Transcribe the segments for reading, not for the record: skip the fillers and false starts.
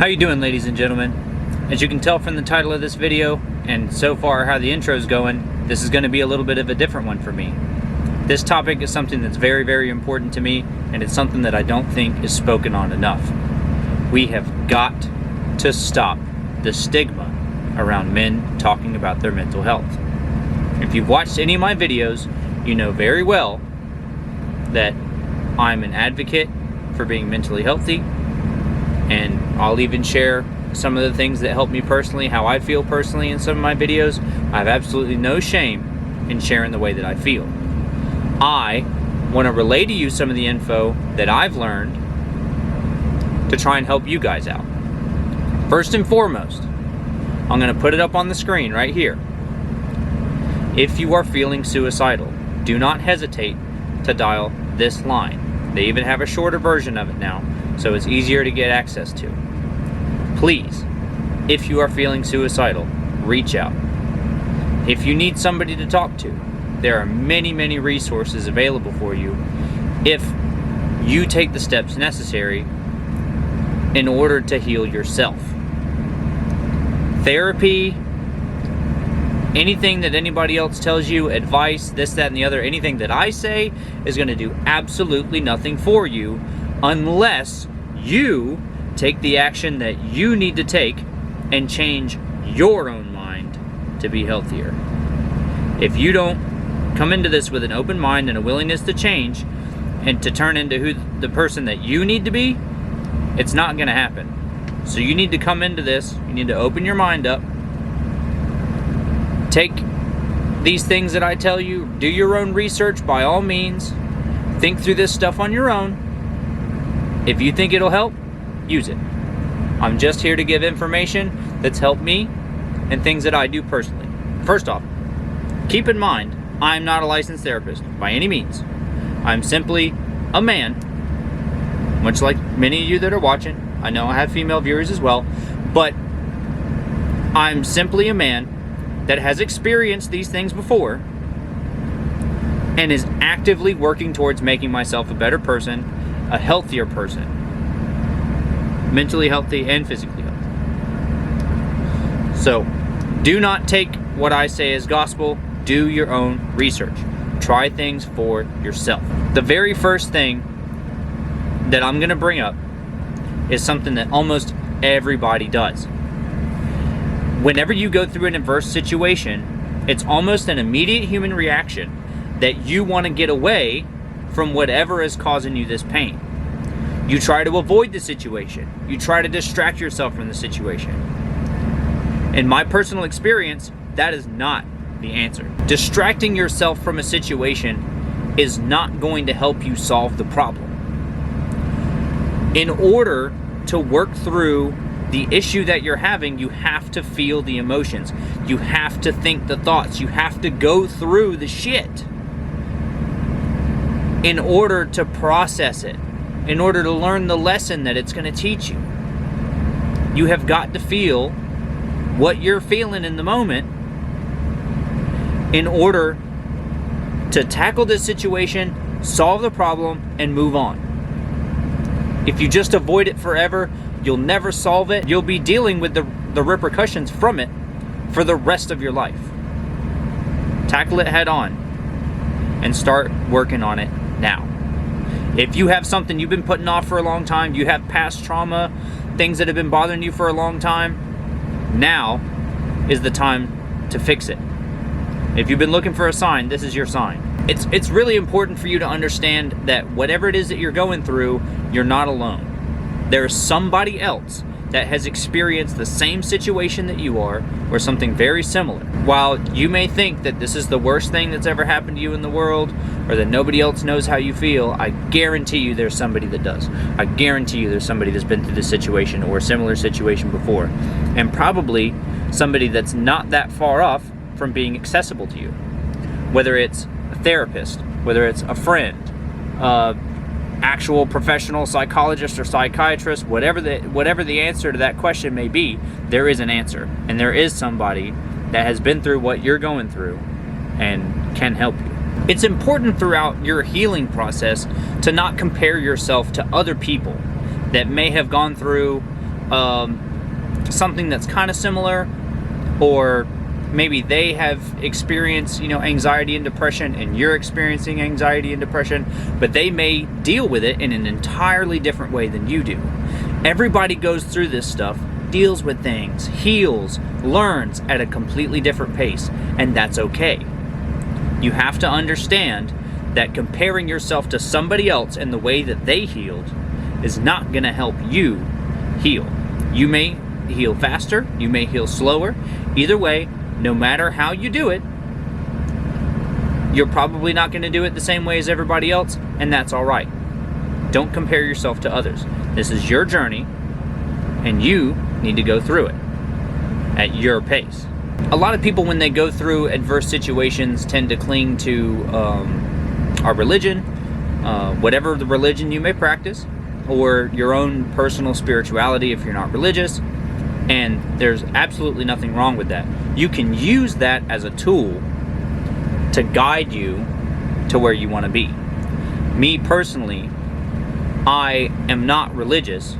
How you doing, ladies and gentlemen? As you can tell from the title of this video, and so far how the intro's going, this is going to be a little bit of a different one for me. This topic is something that's very, very important to me, and it's something that I don't think is spoken on enough. We have got to stop the stigma around men talking about their mental health. If you've watched any of my videos, you know very well that I'm an advocate for being mentally healthy, and I'll even share some of the things that help me personally, how I feel personally in some of my videos. I have absolutely no shame in sharing the way that I feel. I want to relay to you some of the info that I've learned to try and help you guys out. First and foremost, I'm going to put it up on the screen right here. If you are feeling suicidal, do not hesitate to dial this line. They even have a shorter version of it now, so it's easier to get access to. Please, if you are feeling suicidal, reach out. If you need somebody to talk to, there are many, many resources available for you if you take the steps necessary in order to heal yourself. Therapy, anything that anybody else tells you, advice, this, that, and the other, anything that I say is going to do absolutely nothing for you unless you take the action that you need to take and change your own mind to be healthier. If you don't come into this with an open mind and a willingness to change and to turn into the person that you need to be, it's not going to happen. So you need to come into this, you need to open your mind up, take these things that I tell you, do your own research by all means, think through this stuff on your own. If you think it'll help, use it. I'm just here to give information that's helped me and things that I do personally. First off, keep in mind, I'm not a licensed therapist by any means. I'm simply a man, much like many of you that are watching. I know I have female viewers as well, but I'm simply a man that has experienced these things before and is actively working towards making myself a better person, a healthier person, mentally healthy and physically healthy. So do not take what I say as gospel. Do your own research. Try things for yourself. The very first thing that I'm going to bring up is something that almost everybody does. Whenever you go through an adverse situation, it's almost an immediate human reaction that you want to get away from whatever is causing you this pain. You try to avoid the situation. You try to distract yourself from the situation. In my personal experience, that is not the answer. Distracting yourself from a situation is not going to help you solve the problem. In order to work through the issue that you're having, you have to feel the emotions. You have to think the thoughts. You have to go through the shit in order to process it, in order to learn the lesson that it's going to teach you. You have got to feel what you're feeling in the moment in order to tackle this situation, solve the problem, and move on. If you just avoid it forever, you'll never solve it. You'll be dealing with the repercussions from it for the rest of your life. Tackle it head on and start working on it now. If you have something you've been putting off for a long time, you have past trauma, things that have been bothering you for a long time, now is the time to fix it. If you've been looking for a sign, this is your sign. It's really important for you to understand that whatever it is that you're going through, you're not alone. There's somebody else that has experienced the same situation that you are, or something very similar. While you may think that this is the worst thing that's ever happened to you in the world, or that nobody else knows how you feel, I guarantee you there's somebody that does. I guarantee you there's somebody that's been through this situation or a similar situation before. And probably somebody that's not that far off from being accessible to you. Whether it's a therapist, whether it's a friend, actual professional psychologist or psychiatrist, whatever the answer to that question may be, there is an answer. And there is somebody that has been through what you're going through and can help you. It's important throughout your healing process to not compare yourself to other people that may have gone through something that's kind of similar, or maybe they have experienced, anxiety and depression, and you're experiencing anxiety and depression, but they may deal with it in an entirely different way than you do. Everybody goes through this stuff, deals with things, heals, learns at a completely different pace, and that's okay. You have to understand that comparing yourself to somebody else and the way that they healed is not going to help you heal. You may heal faster, you may heal slower. Either way, no matter how you do it, you're probably not going to do it the same way as everybody else, and that's all right. Don't compare yourself to others. This is your journey, and you need to go through it at your pace. A lot of people, when they go through adverse situations, tend to cling to our religion, whatever the religion you may practice, or your own personal spirituality if you're not religious. And there's absolutely nothing wrong with that. You can use that as a tool to guide you to where you want to be. Me personally, I am not religious,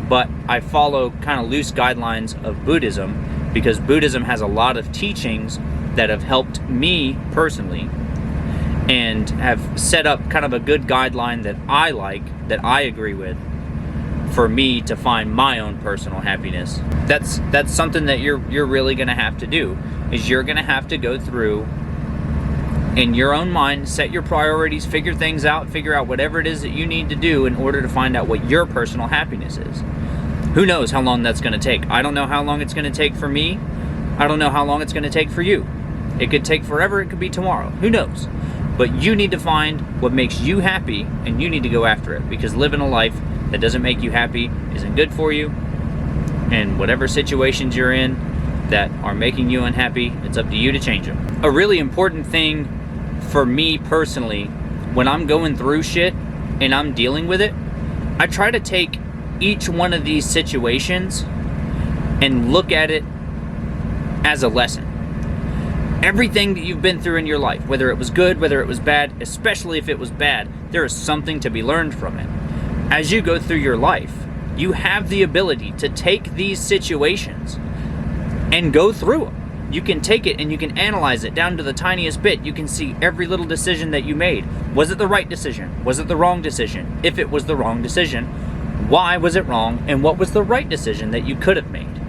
but I follow kind of loose guidelines of Buddhism, because Buddhism has a lot of teachings that have helped me personally and have set up kind of a good guideline that I like, that I agree with, for me to find my own personal happiness. That's something that you're really gonna have to do, is you're gonna have to go through in your own mind, set your priorities, figure things out, figure out whatever it is that you need to do in order to find out what your personal happiness is. Who knows how long that's gonna take? I don't know how long it's gonna take for me. I don't know how long it's gonna take for you. It could take forever, it could be tomorrow, who knows? But you need to find what makes you happy, and you need to go after it, because living a life that doesn't make you happy isn't good for you. And whatever situations you're in that are making you unhappy, it's up to you to change them. A really important thing for me personally, when I'm going through shit and I'm dealing with it, I try to take each one of these situations and look at it as a lesson. Everything that you've been through in your life, whether it was good, whether it was bad, especially if it was bad, there is something to be learned from it. As you go through your life, you have the ability to take these situations and go through them. You can take it and you can analyze it down to the tiniest bit. You can see every little decision that you made. Was it the right decision? Was it the wrong decision? If it was the wrong decision, why was it wrong? And what was the right decision that you could have made?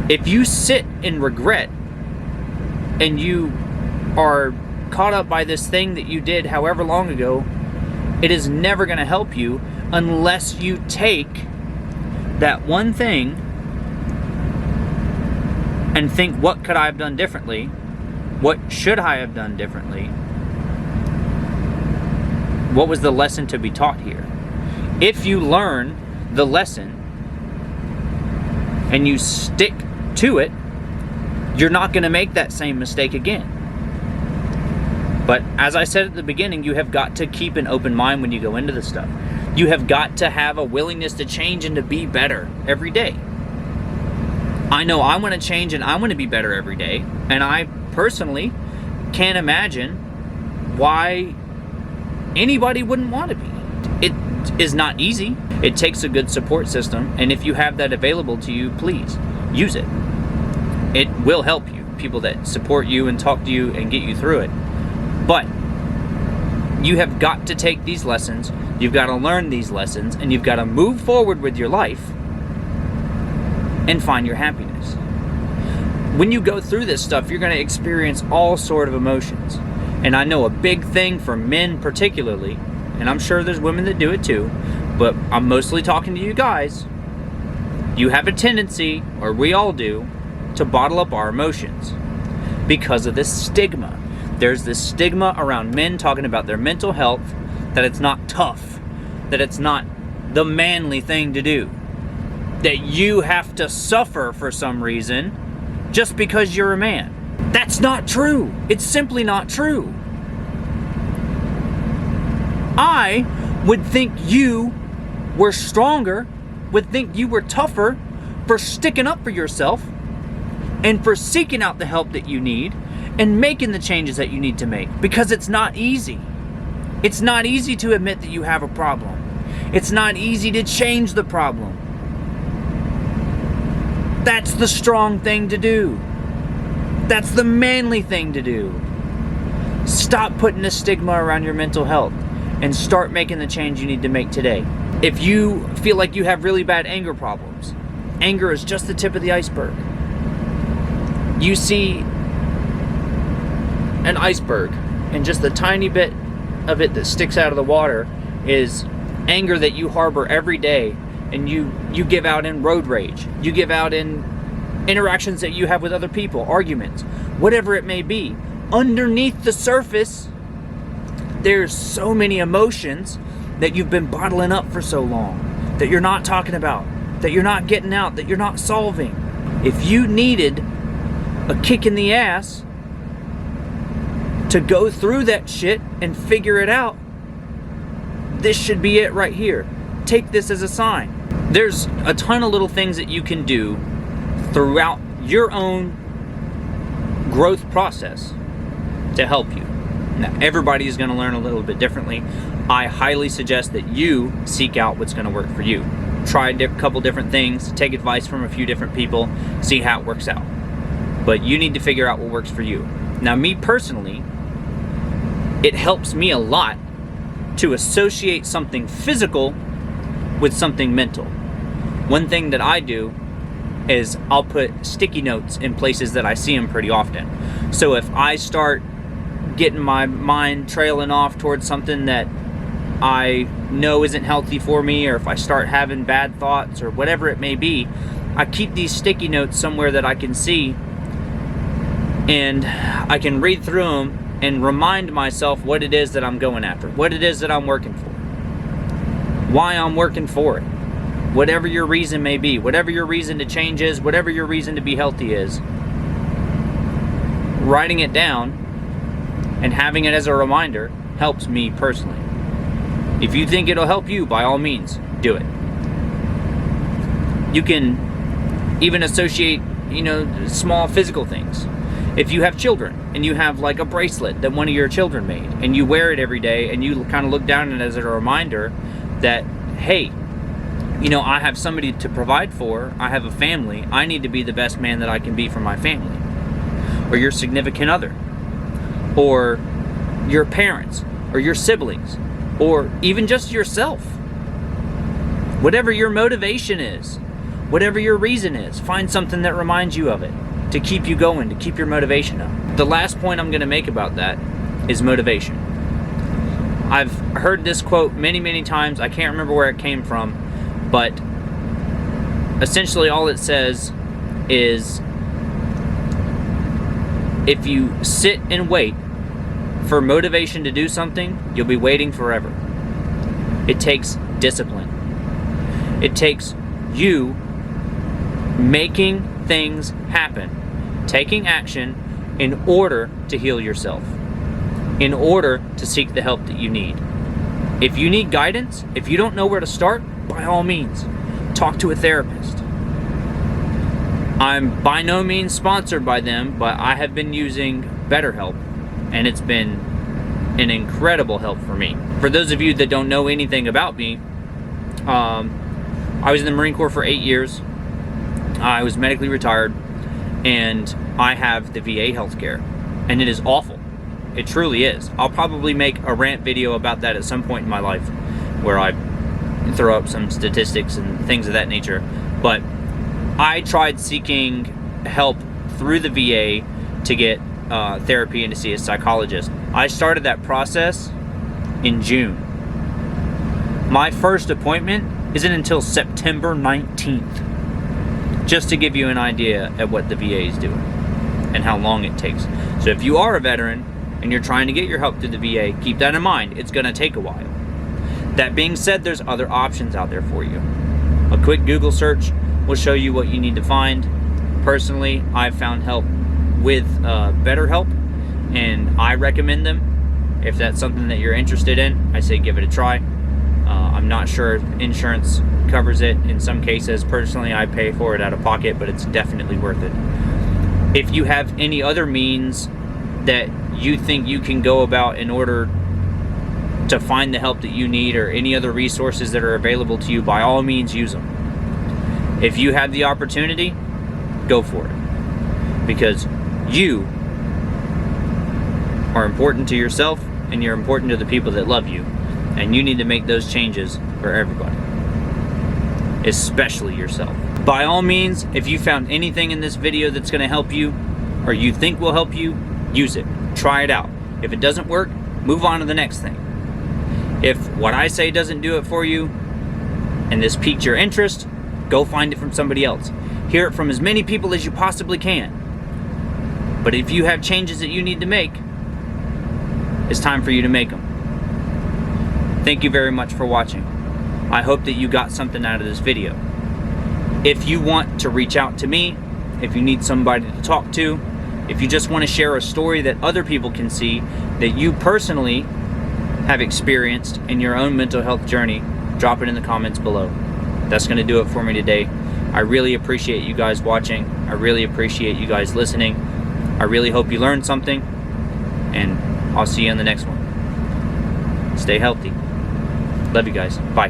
If you sit in regret and you are caught up by this thing that you did however long ago, it is never going to help you unless you take that one thing and think, what could I have done differently? What should I have done differently? What was the lesson to be taught here? If you learn the lesson and you stick to it, you're not going to make that same mistake again. But as I said at the beginning, you have got to keep an open mind when you go into this stuff. You have got to have a willingness to change and to be better every day. I know I want to change and I want to be better every day. And I personally can't imagine why anybody wouldn't want to be. It is not easy. It takes a good support system. And if you have that available to you, please use it. It will help you. People that support you and talk to you and get you through it. But you have got to take these lessons, you've got to learn these lessons, and you've got to move forward with your life and find your happiness. When you go through this stuff, you're going to experience all sort of emotions. And I know a big thing for men particularly, and I'm sure there's women that do it too, but I'm mostly talking to you guys. You have a tendency, or we all do, to bottle up our emotions because of this stigma. There's this stigma around men talking about their mental health, that it's not tough, that it's not the manly thing to do, that you have to suffer for some reason just because you're a man. That's not true. It's simply not true. I would think you were stronger, would think you were tougher for sticking up for yourself and for seeking out the help that you need and making the changes that you need to make, because it's not easy. It's not easy to admit that you have a problem. It's not easy to change the problem. That's the strong thing to do. That's the manly thing to do. Stop putting a stigma around your mental health and start making the change you need to make today. If you feel like you have really bad anger problems, anger is just the tip of the iceberg. You see an iceberg, and just the tiny bit of it that sticks out of the water is anger that you harbor every day, and you give out in road rage. You give out in interactions that you have with other people, arguments, whatever it may be. Underneath the surface, there's so many emotions that you've been bottling up for so long, that you're not talking about, that you're not getting out, that you're not solving. If you needed a kick in the ass to go through that shit and figure it out, this should be it right here. Take this as a sign. There's a ton of little things that you can do throughout your own growth process to help you. Now, everybody is going to learn a little bit differently. I highly suggest that you seek out what's going to work for you. Try a couple different things, take advice from a few different people, see how it works out. But you need to figure out what works for you. Now, me personally, it helps me a lot to associate something physical with something mental. One thing that I do is I'll put sticky notes in places that I see them pretty often. So if I start getting my mind trailing off towards something that I know isn't healthy for me, or if I start having bad thoughts or whatever it may be, I keep these sticky notes somewhere that I can see, and I can read through them and remind myself what it is that I'm going after, what it is that I'm working for, why I'm working for it. Whatever your reason may be, whatever your reason to change is, whatever your reason to be healthy is, writing it down and having it as a reminder helps me personally. If you think it'll help you, by all means, do it. You can even associate, small physical things. If you have children and you have like a bracelet that one of your children made and you wear it every day and you kind of look down at it as a reminder that, hey, I have somebody to provide for, I have a family, I need to be the best man that I can be for my family. Or your significant other, or your parents, or your siblings, or even just yourself. Whatever your motivation is, whatever your reason is, find something that reminds you of it, to keep you going, to keep your motivation up. The last point I'm going to make about that is motivation. I've heard this quote many, many times. I can't remember where it came from, but essentially all it says is, if you sit and wait for motivation to do something, you'll be waiting forever. It takes discipline. It takes you making things happen, taking action in order to heal yourself, in order to seek the help that you need. If you need guidance, if you don't know where to start, by all means, talk to a therapist. I'm by no means sponsored by them, but I have been using BetterHelp, and it's been an incredible help for me. For those of you that don't know anything about me, I was in the Marine Corps for 8 years. I was medically retired, and I have the VA healthcare, and it is awful. It truly is. I'll probably make a rant video about that at some point in my life, where I throw up some statistics and things of that nature. But I tried seeking help through the VA to get therapy and to see a psychologist. I started that process in June. My first appointment isn't until September 19th. Just to give you an idea at what the VA is doing and how long it takes. So if you are a veteran and you're trying to get your help through the VA, keep that in mind. It's going to take a while. That being said, there's other options out there for you. A quick Google search will show you what you need to find. Personally, I've found help with BetterHelp, and I recommend them. If that's something that you're interested in, I say give it a try. I'm not sure if insurance covers it in some cases. Personally, I pay for it out of pocket, but it's definitely worth it. If you have any other means that you think you can go about in order to find the help that you need, or any other resources that are available to you, by all means use them. If you have the opportunity, go for it. Because you are important to yourself, and you're important to the people that love you. And you need to make those changes for everybody, especially yourself. By all means, if you found anything in this video that's going to help you, or you think will help you, use it. Try it out. If it doesn't work, move on to the next thing. If what I say doesn't do it for you, and this piqued your interest, go find it from somebody else. Hear it from as many people as you possibly can. But if you have changes that you need to make, it's time for you to make them. Thank you very much for watching. I hope that you got something out of this video. If you want to reach out to me, if you need somebody to talk to, if you just want to share a story that other people can see that you personally have experienced in your own mental health journey, drop it in the comments below. That's going to do it for me today. I really appreciate you guys watching. I really appreciate you guys listening. I really hope you learned something, and I'll see you in the next one. Stay healthy. Love you guys. Bye.